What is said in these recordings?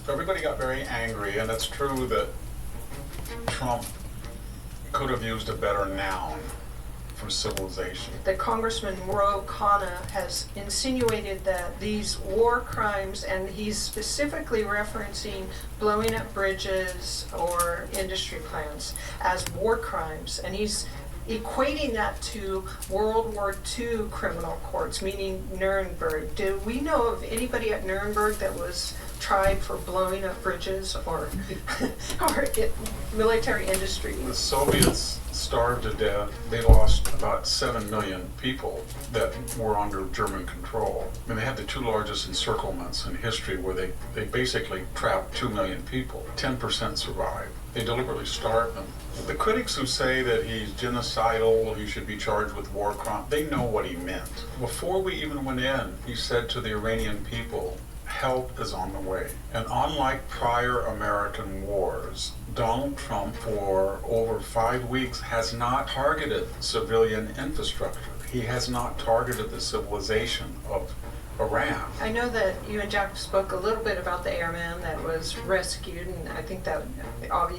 Everybody got very angry, and it's true that Trump could have used a better noun for civilization. The Congressman Ro Khanna has insinuated that these war crimes, and he's specifically referencing blowing up bridges or industry plants as war crimes, and he's equating that to World War II criminal courts, meaning Nuremberg. Do we know of anybody at Nuremberg that was tried for blowing up bridges or military industry? The Soviets starved to death. They lost about 7 million people that were under German control. I mean, they had the two largest encirclements in history where they basically trapped 2 million people. 10% survived. They deliberately starved them. The critics who say that he's genocidal, he should be charged with war crime, they know what he meant. Before we even went in, he said to the Iranian people, help is on the way. And unlike prior American wars, Donald Trump for over 5 weeks has not targeted civilian infrastructure. He has not targeted the civilization of Iran. I know that you and Jack spoke a little bit about the airman that was rescued, and I think that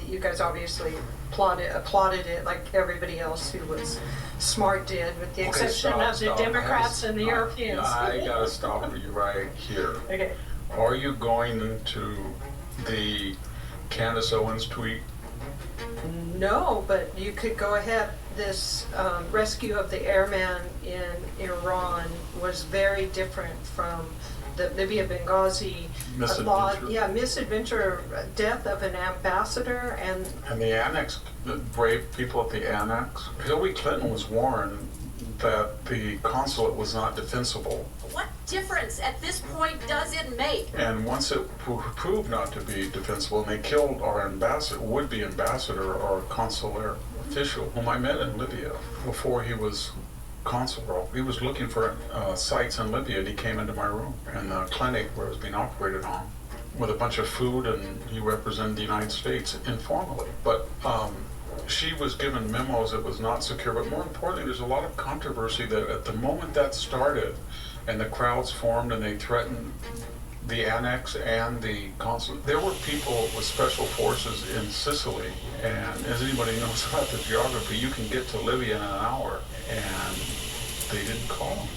you guys obviously applauded it like everybody else who was smart did, with the exception of the Democrats and the Europeans. I gotta stop you right here. Okay. Are you going into the Candace Owens tweet? No, but you could go ahead. This rescue of the airman in Iran was very different from the Libya Benghazi misadventure death of an ambassador and the annex, the brave people at the annex. Hillary Clinton was warned that the consulate was not defensible. What difference at this point does it make? And once it proved not to be defensible, and they killed our ambassador, would-be ambassador or consular official, whom I met in Libya before he was consul. He was looking for sites in Libya, and he came into my room in the clinic where it was being operated on with a bunch of food, and he represented the United States informally. But she was given memos that was not secure, but more importantly, there's a lot of controversy that at the moment that started and the crowds formed and they threatened the annex and the consulate, there were people with special forces in Sicily, and as anybody knows about the geography, you can get to Libya in an hour, and they didn't call them.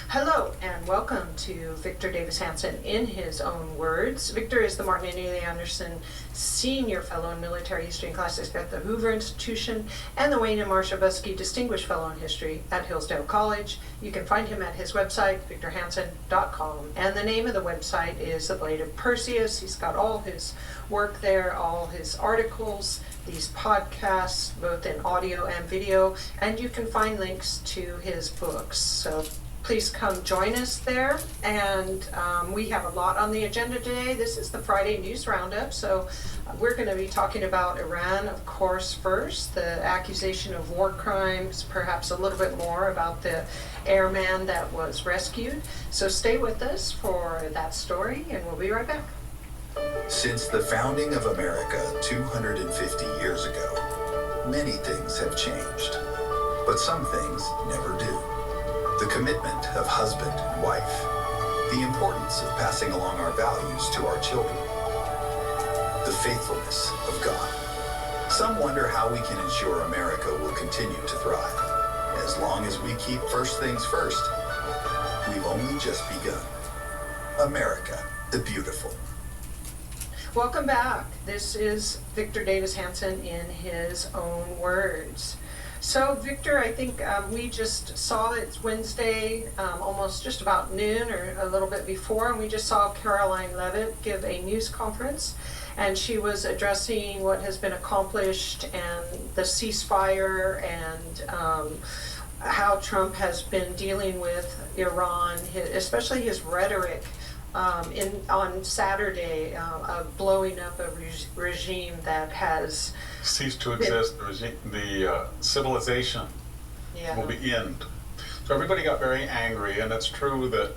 Hello and welcome to Victor Davis Hanson in his own words. Victor is the Martin and Neely Anderson Senior Fellow in Military History and Classics at the Hoover Institution and the Wayne and Marcia Buskey Distinguished Fellow in History at Hillsdale College. You can find him at his website, victorhanson.com. And the name of the website is The Blade of Perseus. He's got all his work there, all his articles, these podcasts, both in audio and video, and you can find links to his books. So please come join us there, and we have a lot on the agenda today. This is the Friday News Roundup, so we're going to be talking about Iran, of course, first, the accusation of war crimes, perhaps a little bit more about the airman that was rescued. So stay with us for that story, and we'll be right back. Since the founding of America 250 years ago, many things have changed, but some things never do. The commitment of husband and wife, the importance of passing along our values to our children, the faithfulness of God. Some wonder how we can ensure America will continue to thrive. As long as we keep first things first, we've only just begun. America the Beautiful. Welcome back. This is Victor Davis Hanson in his own words. So, Victor, I think we just saw it's Wednesday, almost just about noon or a little bit before, and we just saw Caroline Leavitt give a news conference, and she was addressing what has been accomplished and the ceasefire and how Trump has been dealing with Iran, especially his rhetoric on Saturday of blowing up a regime that has ceased to exist. The civilization will be end. So everybody got very angry, and it's true that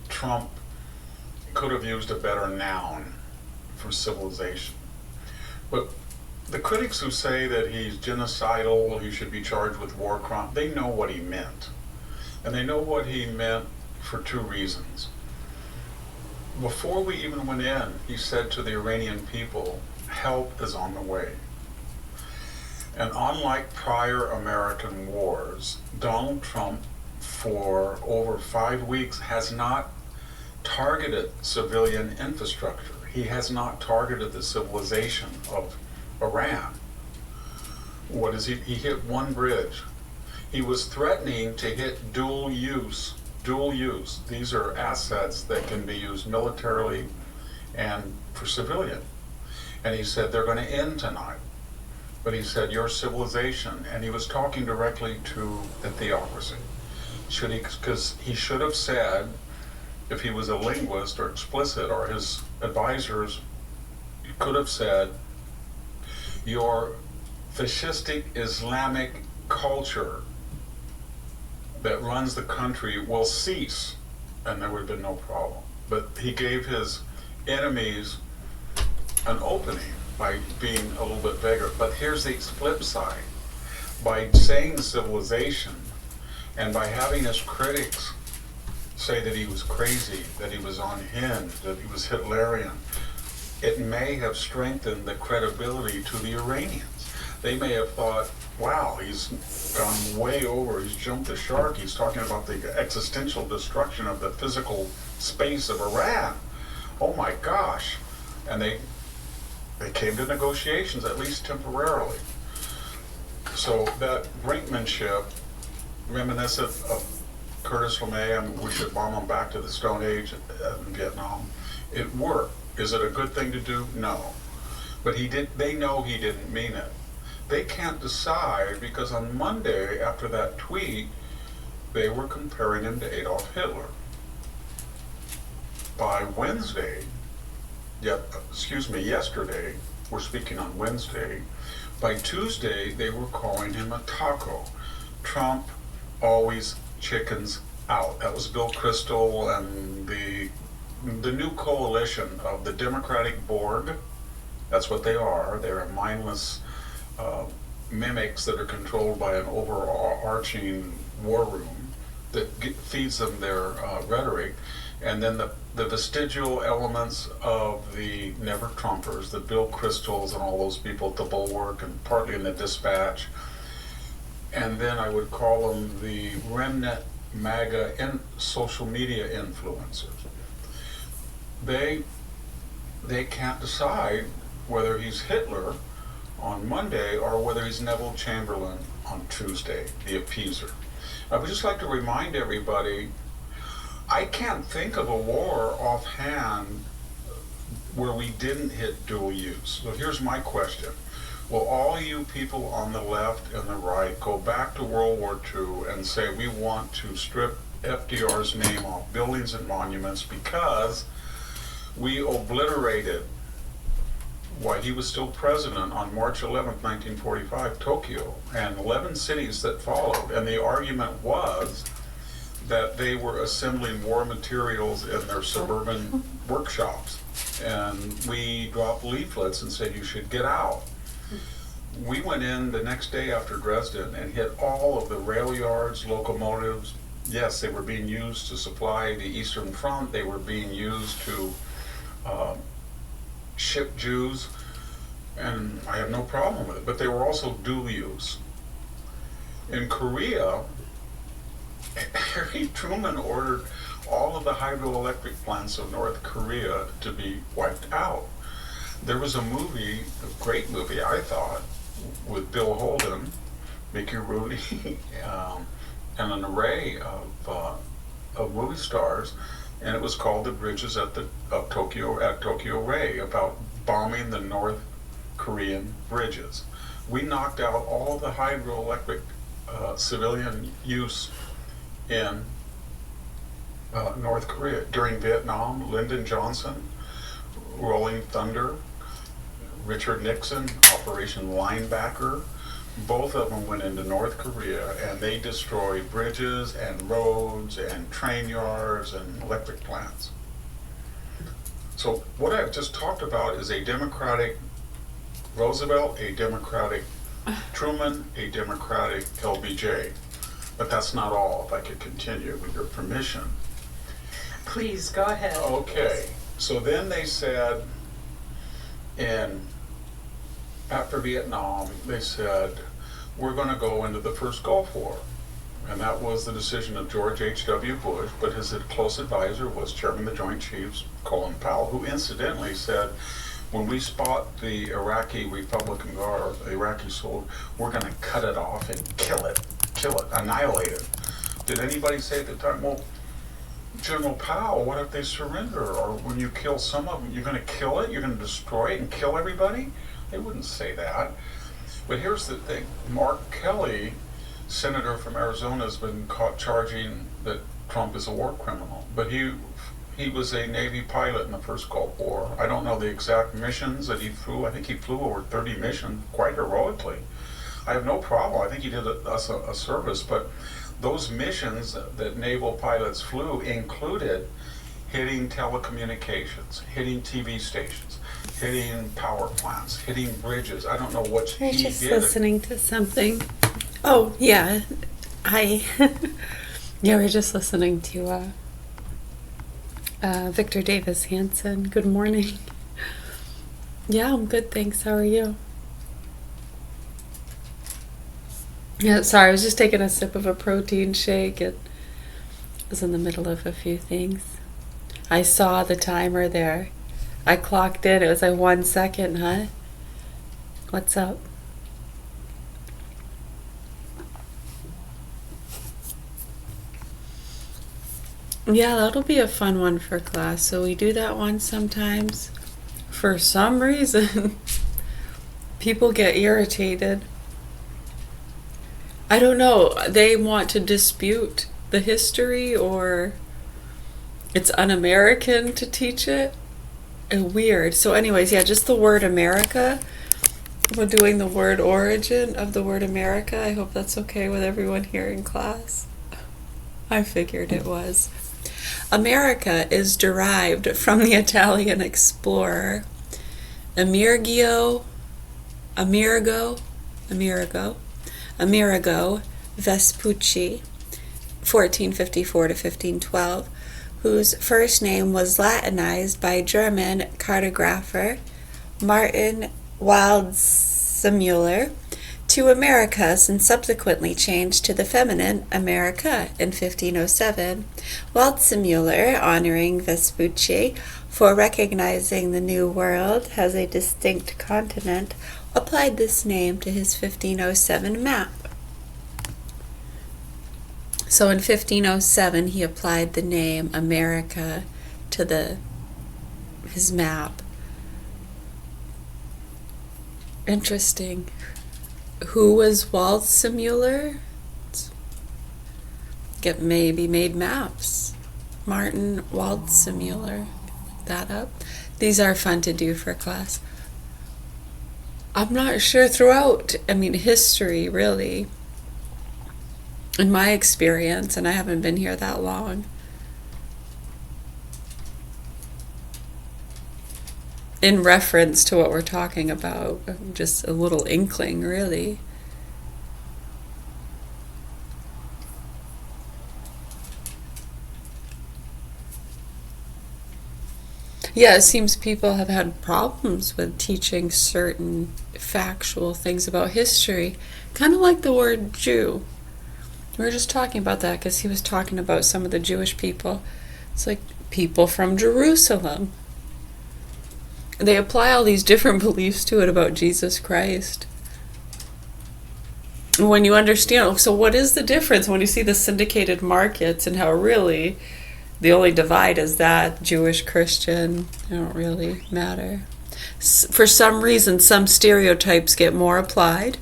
Trump could have used a better noun for civilization. But The critics who say that he's genocidal, he should be charged with war crime, they know what he meant. And they know what he meant for two reasons. Before we even went in, he said to the Iranian people, help is on the way. And unlike prior American wars, Donald Trump, for over 5 weeks, has not targeted civilian infrastructure. He has not targeted the civilization of Iran. What is he? He hit one bridge. He was threatening to hit dual use. Dual use. These are assets that can be used militarily and for civilian. And he said they're going to end tonight. But he said your civilization, and he was talking directly to the theocracy. Should he? Because he should have said, if he was a linguist or explicit, or his advisors could have said, your fascistic Islamic culture that runs the country will cease, and there would have been no problem. But he gave his enemies an opening by being a little bit vaguer. But here's the flip side. By saying civilization, and by having his critics say that he was crazy, that he was unhinged, that he was Hitlerian, it may have strengthened the credibility to the Iranians. They may have thought, wow, he's gone way over, he's jumped the shark, he's talking about the existential destruction of the physical space of Iran. Oh my gosh. And they came to negotiations, at least temporarily. So that brinkmanship, reminiscent of Curtis LeMay, and we should bomb him back to the Stone Age in Vietnam, it worked. Is it a good thing to do? No. But they know he didn't mean it. They can't decide, because on Monday, after that tweet, they were comparing him to Adolf Hitler. By Wednesday, yesterday, we're speaking on Wednesday, by Tuesday, they were calling him a taco. Trump always chickens out. That was Bill Kristol and the new coalition of the Democratic Borg. That's what they are. They're mindless mimics that are controlled by an overarching war room that feeds them their rhetoric. And then the vestigial elements of the Never Trumpers, the Bill Kristols and all those people at the Bulwark and partly in the Dispatch. And then I would call them the remnant MAGA and social media influencers. They can't decide whether he's Hitler on Monday or whether he's Neville Chamberlain on Tuesday, the appeaser. I would just like to remind everybody, I can't think of a war offhand where we didn't hit dual use. So here's my question. Will all you people on the left and the right go back to World War II and say we want to strip FDR's name off buildings and monuments because we obliterated, while he was still president, on March 11th, 1945, Tokyo, and 11 cities that followed. And the argument was that they were assembling war materials in their suburban workshops. And we dropped leaflets and said, you should get out. We went in the next day after Dresden and hit all of the rail yards, locomotives. Yes, they were being used to supply the Eastern Front. They were being used to ship Jews, and I have no problem with it. But they were also dual use. In Korea, Harry Truman ordered all of the hydroelectric plants of North Korea to be wiped out. There was a movie, a great movie, I thought, with Bill Holden, Mickey Rooney, and an array of movie stars, and it was called The Bridges at Tokyo Ray, about bombing the North Korean bridges. We knocked out all the hydroelectric civilian use in North Korea. During Vietnam, Lyndon Johnson, Rolling Thunder, Richard Nixon, Operation Linebacker, both of them went into North Korea and they destroyed bridges and roads and train yards and electric plants. So what I've just talked about is a democratic Roosevelt, a Democratic Truman, a Democratic LBJ. But that's not all, if I could continue with your permission. Please, go ahead. Okay, so then they said, after Vietnam, they said, we're going to go into the first Gulf War. And that was the decision of George H.W. Bush, but his close advisor was Chairman of the Joint Chiefs, Colin Powell, who incidentally said, when we spot the Iraqi Republican Guard, the Iraqi soldier, we're going to cut it off and kill it, annihilate it. Did anybody say at the time, well, General Powell, what if they surrender? Or when you kill some of them, you're going to kill it? You're going to destroy it and kill everybody? They wouldn't say that. But here's the thing. Mark Kelly, senator from Arizona, has been caught charging that Trump is a war criminal. But he was a Navy pilot in the first Gulf War. I don't know the exact missions that he flew. I think he flew over 30 missions quite heroically. I have no problem. I think he did us a service. But those missions that naval pilots flew included hitting telecommunications, hitting TV stations, hitting power plants, hitting bridges. I don't know what he did. I was just listening to something. Oh, yeah. Yeah, we're just listening to Victor Davis Hanson. Good morning. Yeah, I'm good, thanks. How are you? Yeah, sorry, I was just taking a sip of a protein shake. It was in the middle of a few things. I saw the timer there. I clocked in. It was like 1 second, huh? What's up? Yeah, that'll be a fun one for class. So we do that one sometimes. For some reason, people get irritated. I don't know. They want to dispute the history, or it's un-American to teach it. Weird. So anyways, yeah, just the word America. We're doing the word origin of the word America. I hope that's okay with everyone here in class. I figured it was. America is derived from the Italian explorer Amerigo Vespucci, 1454 to 1512, whose first name was Latinized by German cartographer Martin Waldseemüller to Americas and subsequently changed to the feminine America in 1507. Waldseemüller, honoring Vespucci for recognizing the New World as a distinct continent, applied this name to his 1507 map. So in 1507, he applied the name America to his map. Interesting. Who was Waldseemüller? Get maybe made maps. Martin Waldseemüller. Look that up. These are fun to do for class. I'm not sure throughout, history really, in my experience, and I haven't been here that long, in reference to what we're talking about, just a little inkling, really. Yeah, it seems people have had problems with teaching certain factual things about history, kind of like the word Jew. We were just talking about that because he was talking about some of the Jewish people. It's like people from Jerusalem. They apply all these different beliefs to it about Jesus Christ. When you understand, so what is the difference when you see the syndicated markets and how really the only divide is that Jewish, Christian, they don't really matter. For some reason, some stereotypes get more applied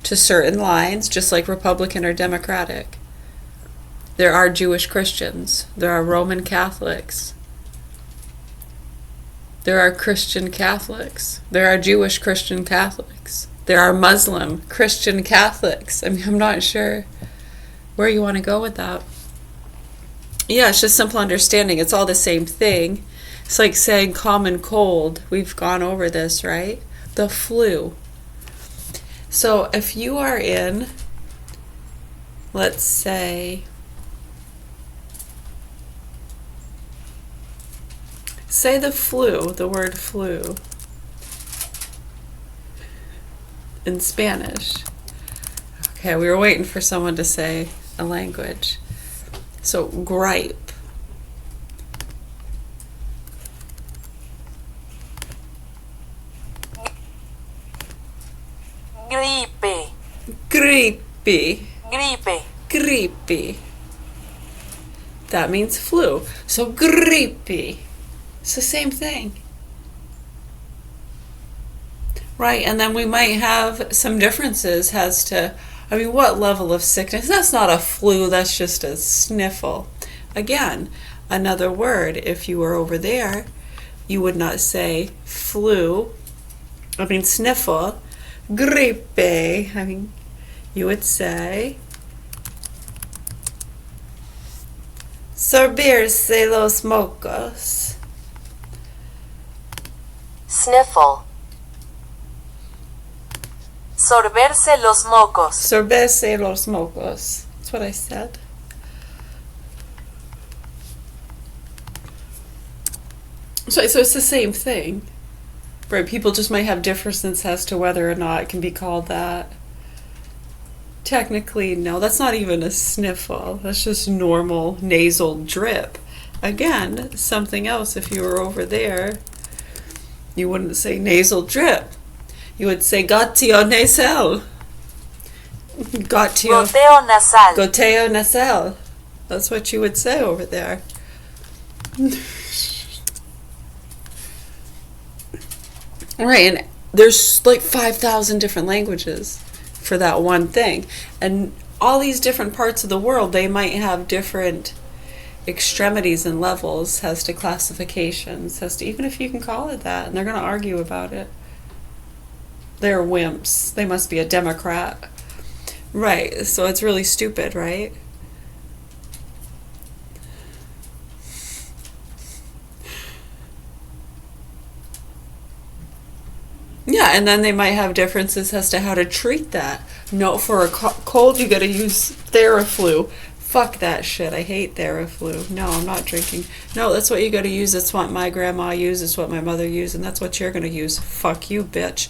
to certain lines, just like Republican or Democratic. There are Jewish Christians. There are Roman Catholics. There are Christian Catholics. There are Jewish Christian Catholics. There are Muslim Christian Catholics. I'm not sure where you want to go with that. Yeah, it's just simple understanding. It's all the same thing. It's like saying common cold. We've gone over this, right? The flu. So if you are in, let's say the flu, the word flu in Spanish. Okay, we were waiting for someone to say a language. So gripe. Gripe. Gripe. Gripe. Gripe. That means flu. So gripe. It's the same thing. Right, and then we might have some differences as to, I mean, what level of sickness? That's not a flu, that's just a sniffle. Again, another word, if you were over there, you would not say sniffle, gripe. I mean, you would say sorbirse los mocos. Sniffle. Sorberse los mocos. Sorbirse los mocos. That's what I said. So it's the same thing. Right, people just might have differences as to whether or not it can be called that. Technically, no, that's not even a sniffle. That's just normal nasal drip. Again, something else, if you were over there, you wouldn't say nasal drip. You would say goteo nasal. Goteo nasal. Goteo nasal. That's what you would say over there. Right, and there's like 5,000 different languages for that one thing. And all these different parts of the world, they might have different extremities and levels as to classifications, as to even if you can call it that, and they're going to argue about it. They're wimps. They must be a Democrat. Right, so it's really stupid, right? Yeah, and then they might have differences as to how to treat that. No, for a cold, you gotta use Theraflu. Fuck that shit. I hate Theraflu. No, I'm not drinking. No, that's what you gotta use. That's what my grandma used. It's what my mother used. And that's what you're gonna use. Fuck you, bitch.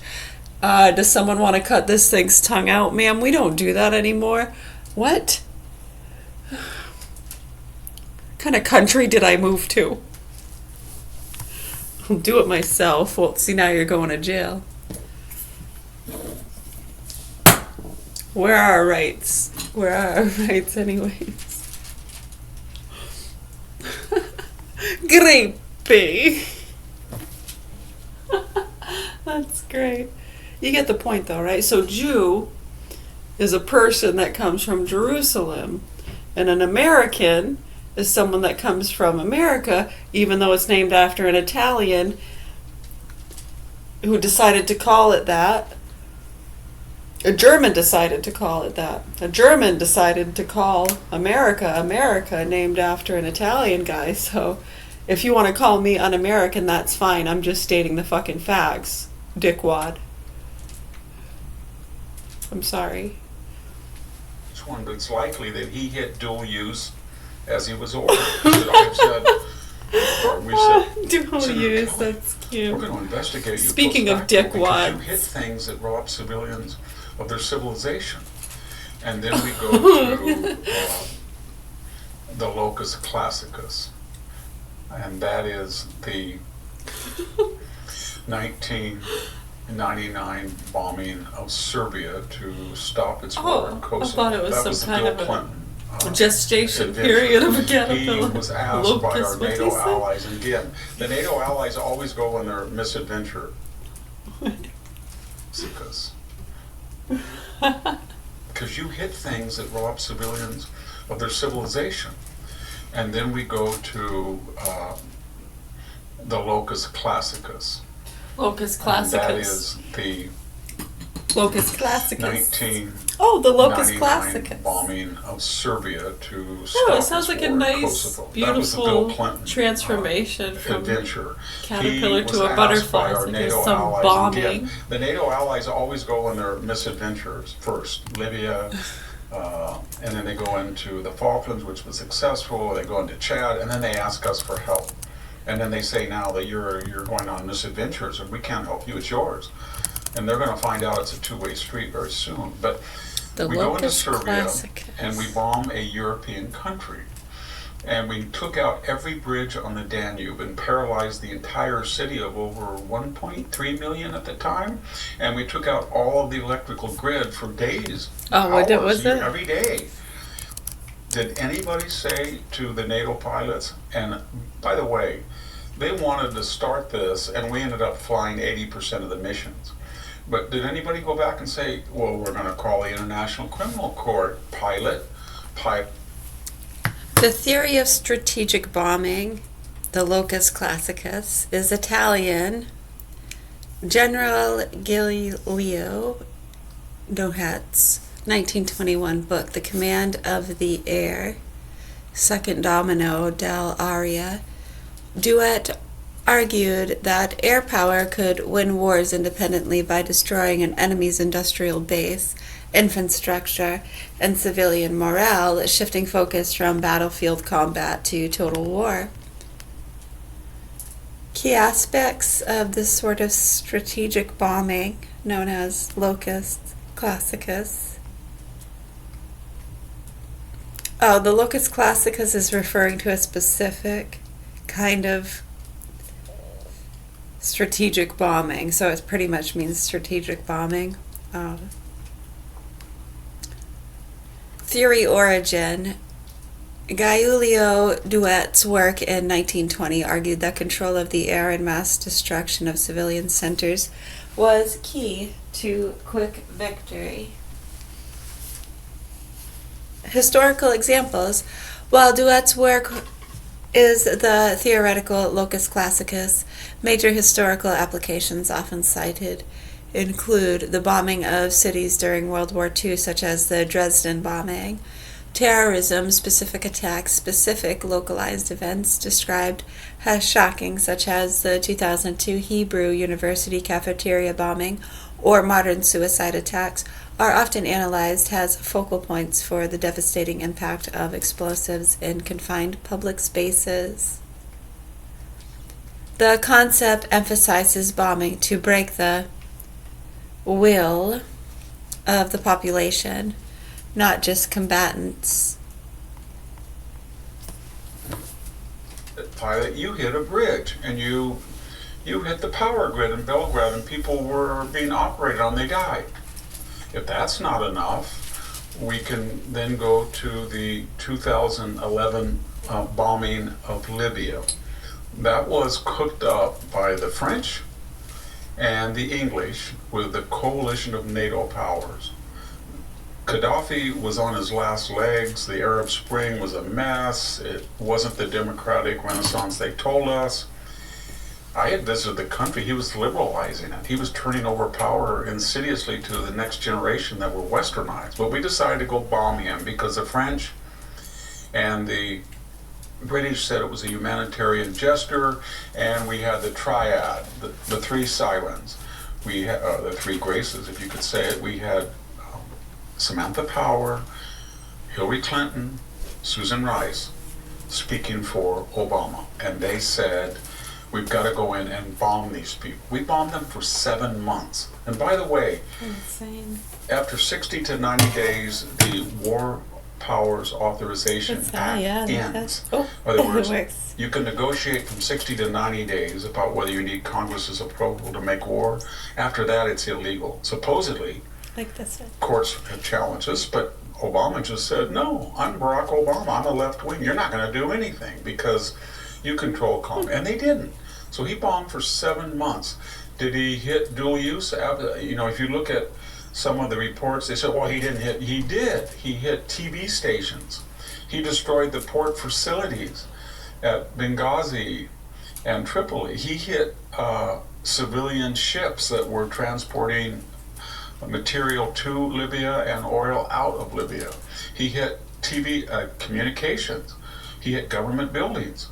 Does someone want to cut this thing's tongue out? Ma'am, we don't do that anymore. What? What kind of country did I move to? I'll do it myself. Well, see, now you're going to jail. Where are our rights? Where are our rights anyways? Gripe. That's great. You get the point though, right? So Jew is a person that comes from Jerusalem, and an American is someone that comes from America, even though it's named after an Italian who decided to call it that. A German decided to call it that. A German decided to call America, America, named after an Italian guy. So if you want to call me un-American, that's fine. I'm just stating the fucking facts, dickwad. I'm sorry. Which one? But it's likely that he hit dual use as he was ordered. I've said, we said, Dual use, that's cute. we're going to investigate you. Speaking of post-facto because dickwads. you hit things that rob civilians of their civilization. And then we go to the locus classicus. And that is the 1999 bombing of Serbia to stop its war in Kosovo. I thought it was that some was kind Bill of a Clinton. gestation adventure. period of a caterpillar. He was asked by our Locust, what'd NATO he say? allies, and again, the NATO allies always go on their misadventure. Because you hit things that rob civilians of their civilization. And then we go to the locus classicus. Locus And that classicus. is the Locus Classicus. 1999 Oh, the Locus Classicus. bombing of Serbia to Oh, stop it sounds this like a war in nice, Kosovo. That was the Bill beautiful Clinton transformation from adventure. caterpillar He was to a asked butterfly. by It's our like NATO there's some allies, bombing. again, the NATO allies always go on their misadventures first. Libya, and then they go into the Falklands, which was successful. They go into Chad, and then they ask us for help. And then they say now that you're going on misadventures and we can't help you, it's yours. And they're going to find out it's a two-way street very soon. But The we go into Locus Serbia Classicus. and we bomb a European country. And we took out every bridge on the Danube and paralyzed the entire city of over 1.3 million at the time. And we took out all of the electrical grid for days. Oh, what was it? Every day. Did anybody say to the NATO pilots, and by the way, they wanted to start this and we ended up flying 80% of the missions. But did anybody go back and say, well, we're going to call the International Criminal Court, pilot. The theory of strategic bombing, the Locus Classicus, is Italian. General Galileo Nohet's 1921 book, The Command of the Air, Second Domino del Aria, Duet argued that air power could win wars independently by destroying an enemy's industrial base, infrastructure, and civilian morale, shifting focus from battlefield combat to total war. Key aspects of this sort of strategic bombing, known as Locus Classicus. Oh, the Locus Classicus is referring to a specific kind of strategic bombing, so it pretty much means strategic bombing. Theory origin. Galileo Duet's work in 1920 argued that control of the air and mass destruction of civilian centers was key to quick victory. Historical examples. While Duet's work is the theoretical Locus Classicus, major historical applications often cited include the bombing of cities during World War II, such as the Dresden bombing, terrorism, specific attacks, specific localized events described as shocking, such as the 2002 Hebrew University cafeteria bombing, or modern suicide attacks, are often analyzed as focal points for the devastating impact of explosives in confined public spaces. The concept emphasizes bombing to break the will of the population, not just combatants. Pilot, you hit a bridge and you hit the power grid in Belgrade and people were being operated on, they died. If that's not enough, we can then go to the 2011 bombing of Libya. That was cooked up by the French and the English with the coalition of NATO powers. Gaddafi was on his last legs. The Arab Spring was a mess. It wasn't the democratic renaissance they told us. I had visited the country. He was liberalizing it. He was turning over power insidiously to the next generation that were westernized. But we decided to go bomb him because the French and the British said it was a humanitarian gesture, and we had the triad, the three sirens. We had the three graces, if you could say it. We had Samantha Power, Hillary Clinton, Susan Rice speaking for Obama, and they said, we've got to go in and bomb these people. We bombed them for 7 months. And by the way, Insane. after 60 to 90 days, the War Powers Authorization Act ends. In other words, it works. you can negotiate from 60 to 90 days about whether you need Congress's approval to make war. After that, it's illegal. Supposedly, Like this one. courts have challenged us, but Obama just said, no, I'm Barack Obama. I'm a left wing. You're not going to do anything because you control Congress. And they didn't. So he bombed for 7 months. Did he hit dual use? You know, if you look at some of the reports, they said, well, he didn't hit. He did. He hit TV stations. He destroyed the port facilities at Benghazi and Tripoli. He hit civilian ships that were transporting material to Libya and oil out of Libya. He hit TV communications. He hit government buildings.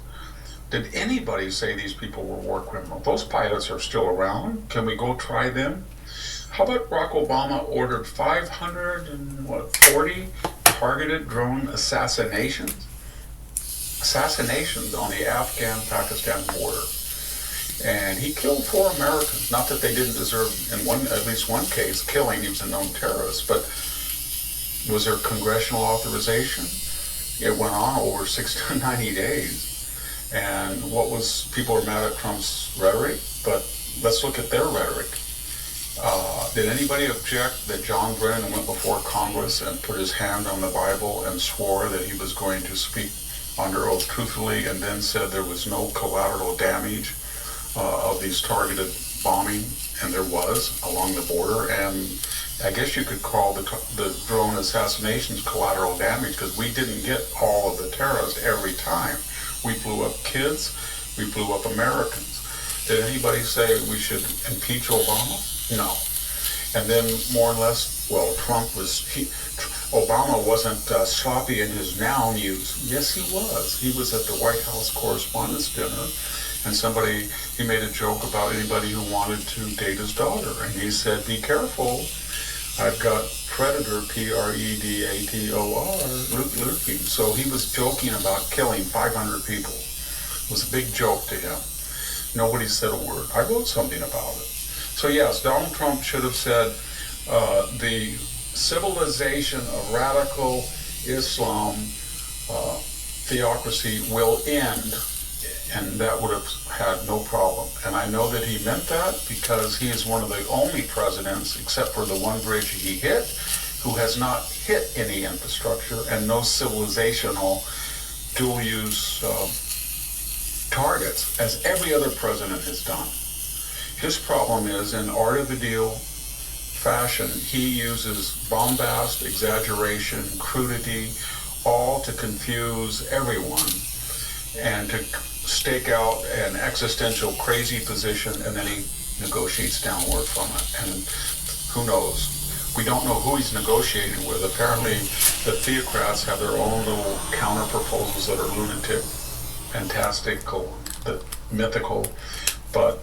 Did anybody say these people were war criminals? Those pilots are still around. Can we go try them? How about Barack Obama ordered 540 targeted drone assassinations on the Afghan-Pakistan border? And he killed 4 Americans. Not that they didn't deserve, in at least one case, killing. He was a known terrorist. But was there congressional authorization? It went on over 60 to 90 days. And people were mad at Trump's rhetoric, but let's look at their rhetoric. Did anybody object that John Brennan went before Congress and put his hand on the Bible and swore that he was going to speak under oath truthfully, and then said there was no collateral damage of these targeted bombing? And there was along the border, and I guess you could call the drone assassinations collateral damage, because we didn't get all of the terrorists every time. We blew up kids, we blew up Americans. Did anybody say we should impeach Obama? No. And then more or less, well, Obama wasn't sloppy in his noun use. Yes, he was. He was at the White House Correspondents' Dinner, and he made a joke about anybody who wanted to date his daughter. And he said, be careful, I've got predator, Predator, lurking. So he was joking about killing 500 people. It was a big joke to him. Nobody said a word. I wrote something about it. So yes, Donald Trump should have said the civilization of radical Islam theocracy will end, and that would have had no problem. And I know that he meant that because he is one of the only presidents, except for the one bridge he hit, who has not hit any infrastructure and no civilizational dual-use targets, as every other president has done. His problem is, in art of the deal fashion, he uses bombast, exaggeration, crudity, all to confuse everyone and to stake out an existential crazy position, and then he negotiates downward from it. And who knows? We don't know who he's negotiating with. Apparently, the theocrats have their own little counter proposals that are lunatic, fantastical, mythical, but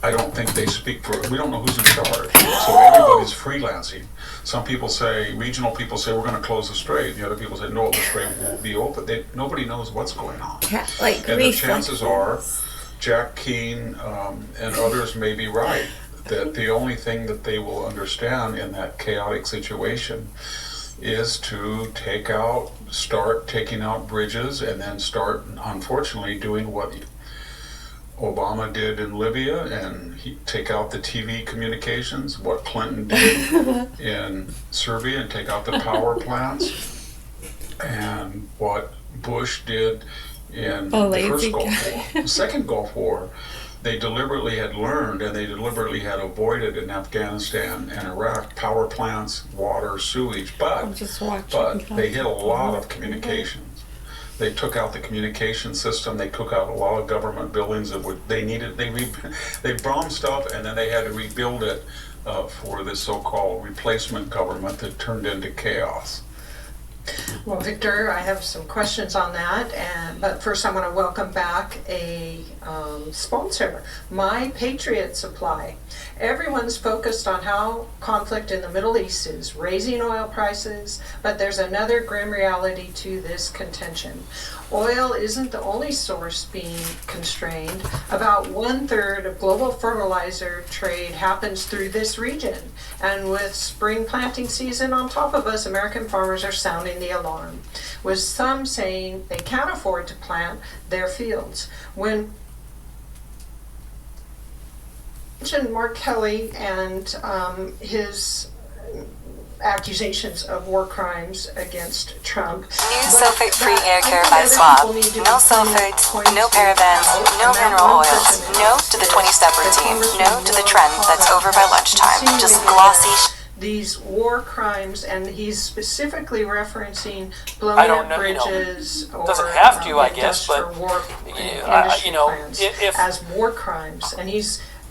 I don't think they speak for, we don't know who's in charge. So everybody's freelancing. Some people say, regional people say, we're going to close the strait. The other people say, no, the strait will be open. Nobody knows what's going on. And the chances are, Jack Keane and others may be right, that the only thing that they will understand in that chaotic situation is to start taking out bridges, and then start, unfortunately, doing what Obama did in Libya, and take out the TV communications, what Clinton did in Serbia, and take out the power plants, and what Bush did in the first Gulf War. The second Gulf War, they deliberately had learned, and they deliberately had avoided in Afghanistan and Iraq power plants, water, sewage, but they hit a lot of communications. They took out the communication system. They took out a lot of government buildings that they bombed stuff, and then they had to rebuild it for this so-called replacement government that turned into chaos. Well, Victor, I have some questions on that, but first I want to welcome back a sponsor, My Patriot Supply. Everyone's focused on how conflict in the Middle East is raising oil prices, but there's another grim reality to this contention. Oil isn't the only source being constrained. About 1/3 of global fertilizer trade happens through this region. And with spring planting season on top of us, American farmers are sounding the alarm, with some saying they can't afford to plant their fields. When mentioned Mark Kelly and his accusations of war crimes against Trump. New sulfate-free hair care by Swab. No sulfates, no parabens, no mineral oils. No to the 20-step routine. No to the trend that's over by lunchtime. Just glossy. These war crimes, and he's specifically referencing blowing up bridges or doesn't have to, I guess, but war if as war crimes, and he's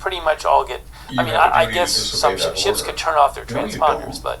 pretty much all get. You I mean, have a I duty to guess disobey some that ships order. could turn off their No, you transponders, don't. but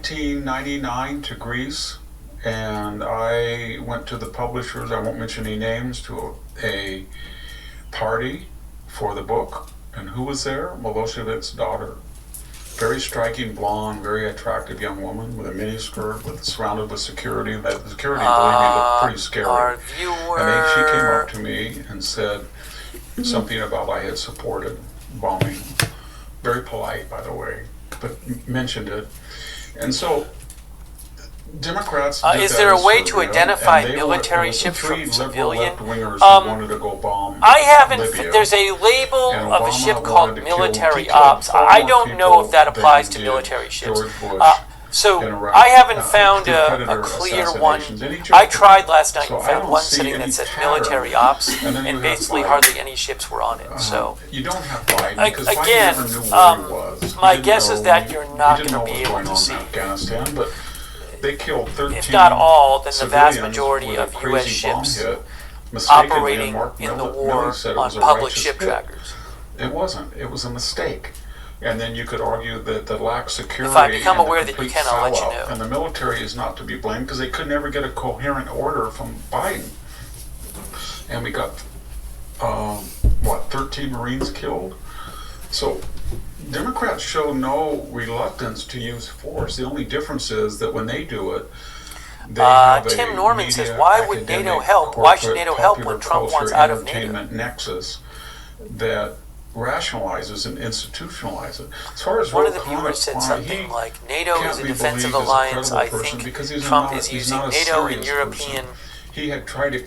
1999 to Greece, and I went to the publishers, I won't mention any names, to a party for the book. And who was there? Milosevic's daughter. Very striking, blonde, very attractive young woman with a miniskirt, surrounded with security. That security, believe me, looked pretty scary. Our viewer. And then she came up to me and said something about I had supported bombing. Very polite, by the way, but mentioned it. And so Democrats did Is that there a in way to Syria, identify and they military it was the ships three from liberal civilian? left-wingers who wanted to go bomb I haven't. Libya. There's a label And of a Obama ship wanted called to kill- military he killed ops. far I more don't know if that people applies than to did military ships. George Bush So in Iraq, I haven't found through a predator clear one. assassinations. And he I just- tried last night so and I found don't one see sitting any that said pattern. military ops, And then you and have basically Biden. hardly any ships were on it. So You don't have Biden because again, Biden never knew where he was. my He didn't guess know- is that you're not he didn't gonna know be what was able going to on see. in Afghanistan, but they killed 13 if not all, then the vast civilians majority with a of U.S. crazy bomb ships hit. Mistakenly, operating Mark in the Milley war said it on was a public righteous ship hit. trackers. It wasn't. It was a mistake. And then you could argue that the lack of security If I become and the aware that you complete can, I'll let you foul-out, know. And the military is not to be blamed because they could never get a coherent order from Biden. And we got, 13 Marines killed? So Democrats show no reluctance to use force. The only difference is that when they do it, they have a Tim Norman says, media, "Why would NATO academic, help? Why should corporate, NATO help when popular Trump wants culture, out of NATO?" entertainment nexus that rationalizes and institutionalizes it. As far as One of the Ro viewers said Khanna, something he like, NATO can't is a be defensive believed as a alliance. credible I person think because he's Trump not- is he's using not a NATO and serious European person. He had tried to